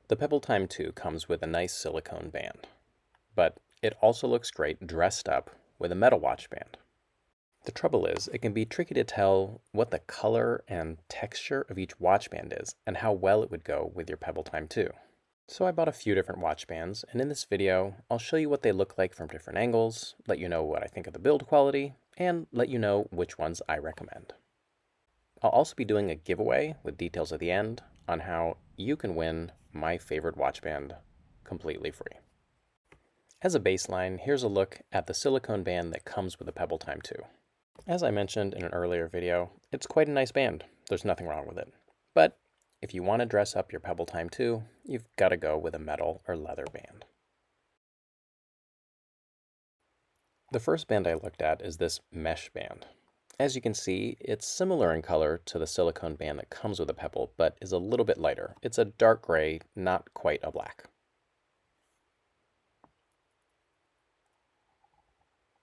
The Pebble Time 2 comes with a nice silicone band, but it also looks great dressed up with a metal watch band. The trouble is, it can be tricky to tell what the color and texture of each watch band is and how well it would go with your Pebble Time 2. So I bought a few different watch bands, and in this video, I'll show you what they look like from different angles, let you know what I think of the build quality, and let you know which ones I recommend. I'll also be doing a giveaway with details at the end on how you can win my favorite watch band completely free. As a baseline, here's a look at the silicone band that comes with the Pebble Time 2. As I mentioned in an earlier video, it's quite a nice band. There's nothing wrong with it. But if you want to dress up your Pebble Time 2, you've got to go with a metal or leather band. The first band I looked at is this mesh band. As you can see, it's similar in color to the silicone band that comes with a Pebble, but is a little bit lighter. It's a dark gray, not quite a black.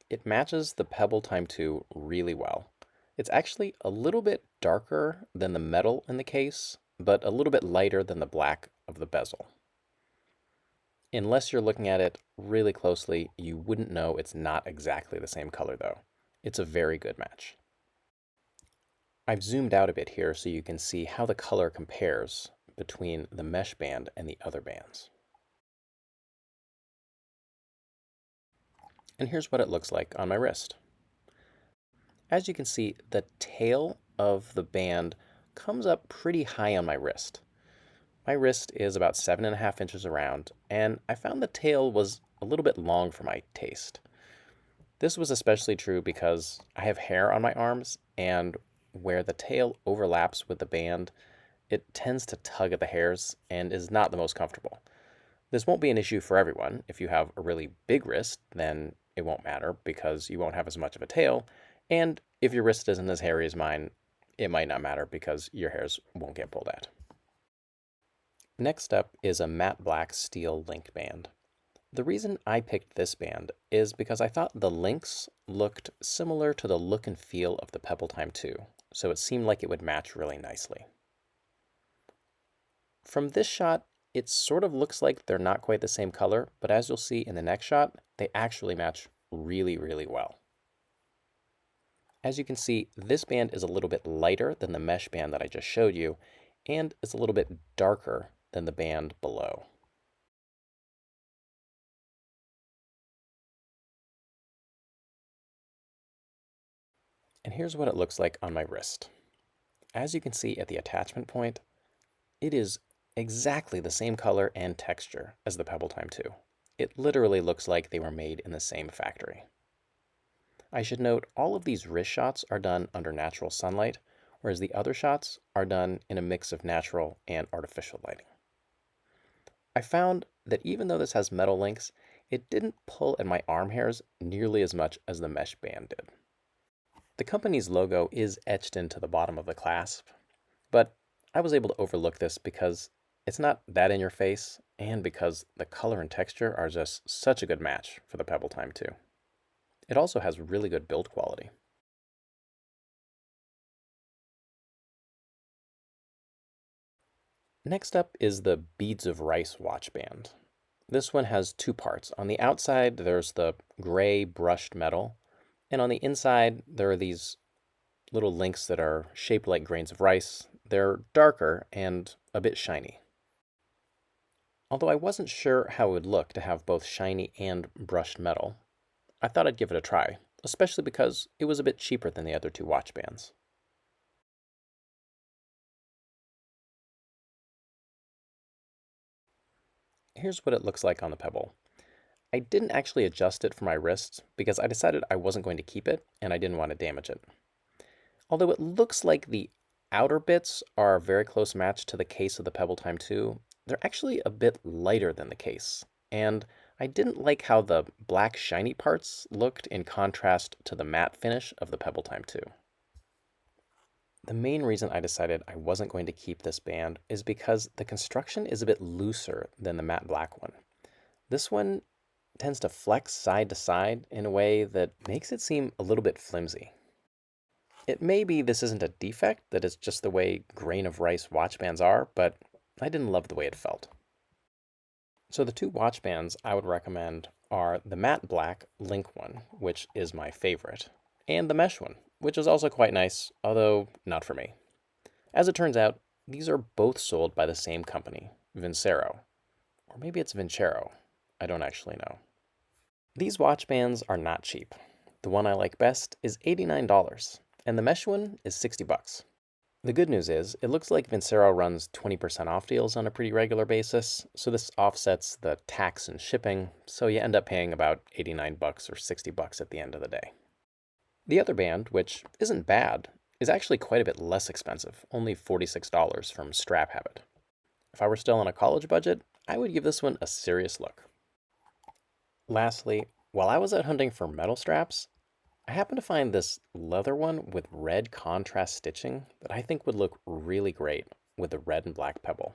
It matches the Pebble Time 2 really well. It's actually a little bit darker than the metal in the case, but a little bit lighter than the black of the bezel. Unless you're looking at it really closely, you wouldn't know it's not exactly the same color though. It's a very good match. I've zoomed out a bit here so you can see how the color compares between the mesh band and the other bands. And here's what it looks like on my wrist. As you can see, the tail of the band comes up pretty high on my wrist. My wrist is about 7.5 inches around, and I found the tail was a little bit long for my taste. This was especially true because I have hair on my arms, and where the tail overlaps with the band, it tends to tug at the hairs and is not the most comfortable. This won't be an issue for everyone. If you have a really big wrist, then it won't matter because you won't have as much of a tail, and if your wrist isn't as hairy as mine, it might not matter because your hairs won't get pulled at. Next up is a matte black steel link band. The reason I picked this band is because I thought the links looked similar to the look and feel of the Pebble Time 2, so it seemed like it would match really nicely. From this shot, it sort of looks like they're not quite the same color, but as you'll see in the next shot, they actually match really, really well. As you can see, this band is a little bit lighter than the mesh band that I just showed you, and it's a little bit darker than the band below. And here's what it looks like on my wrist. As you can see at the attachment point, it is exactly the same color and texture as the Pebble Time 2. It literally looks like they were made in the same factory. I should note all of these wrist shots are done under natural sunlight, whereas the other shots are done in a mix of natural and artificial lighting. I found that even though this has metal links, it didn't pull at my arm hairs nearly as much as the mesh band did. The company's logo is etched into the bottom of the clasp, but I was able to overlook this because it's not that in your face and because the color and texture are just such a good match for the Pebble Time 2. It also has really good build quality. Next up is the Beads of Rice watch band. This one has two parts. On the outside, there's the gray brushed metal, and on the inside, there are these little links that are shaped like grains of rice. They're darker and a bit shiny. Although I wasn't sure how it would look to have both shiny and brushed metal, I thought I'd give it a try, especially because it was a bit cheaper than the other two watch bands. Here's what it looks like on the Pebble. I didn't actually adjust it for my wrist because I decided I wasn't going to keep it and I didn't want to damage it. Although it looks like the outer bits are a very close match to the case of the Pebble Time 2, they're actually a bit lighter than the case, and I didn't like how the black shiny parts looked in contrast to the matte finish of the Pebble Time 2. The main reason I decided I wasn't going to keep this band is because the construction is a bit looser than the matte black one. This one tends to flex side to side in a way that makes it seem a little bit flimsy. It may be this isn't a defect, that it's just the way grain of rice watch bands are, but I didn't love the way it felt. So the two watch bands I would recommend are the matte black Link one, which is my favorite, and the mesh one, which is also quite nice, although not for me. As it turns out, these are both sold by the same company, Vincero. Or maybe it's Vincero. I don't actually know. These watch bands are not cheap. The one I like best is $89, and the mesh one is 60 bucks. The good news is, it looks like Vincero runs 20% off deals on a pretty regular basis, so this offsets the tax and shipping, so you end up paying about 89 bucks or 60 bucks at the end of the day. The other band, which isn't bad, is actually quite a bit less expensive, only $46 from Straphabit. If I were still on a college budget, I would give this one a serious look. Lastly, while I was out hunting for metal straps, I happened to find this leather one with red contrast stitching that I think would look really great with the red and black pebble.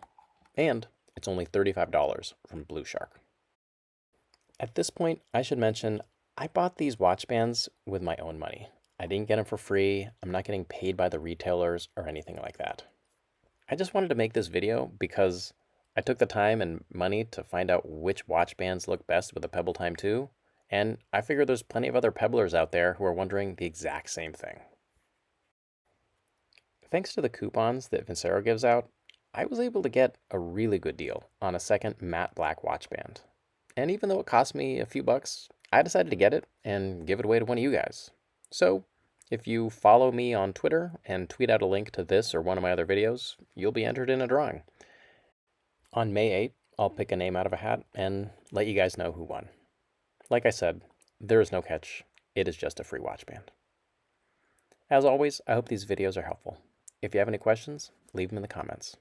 And it's only $35 from Blu Shark. At this point, I should mention I bought these watch bands with my own money. I didn't get them for free. I'm not getting paid by the retailers or anything like that. I just wanted to make this video because I took the time and money to find out which watch bands look best with the Pebble Time 2, and I figure there's plenty of other pebblers out there who are wondering the exact same thing. Thanks to the coupons that Vincero gives out, I was able to get a really good deal on a second matte black watch band. And even though it cost me a few bucks, I decided to get it and give it away to one of you guys. So, if you follow me on Twitter and tweet out a link to this or one of my other videos, you'll be entered in a drawing. On May 8th, I'll pick a name out of a hat and let you guys know who won. Like I said, there is no catch. It is just a free watch band. As always, I hope these videos are helpful. If you have any questions, leave them in the comments.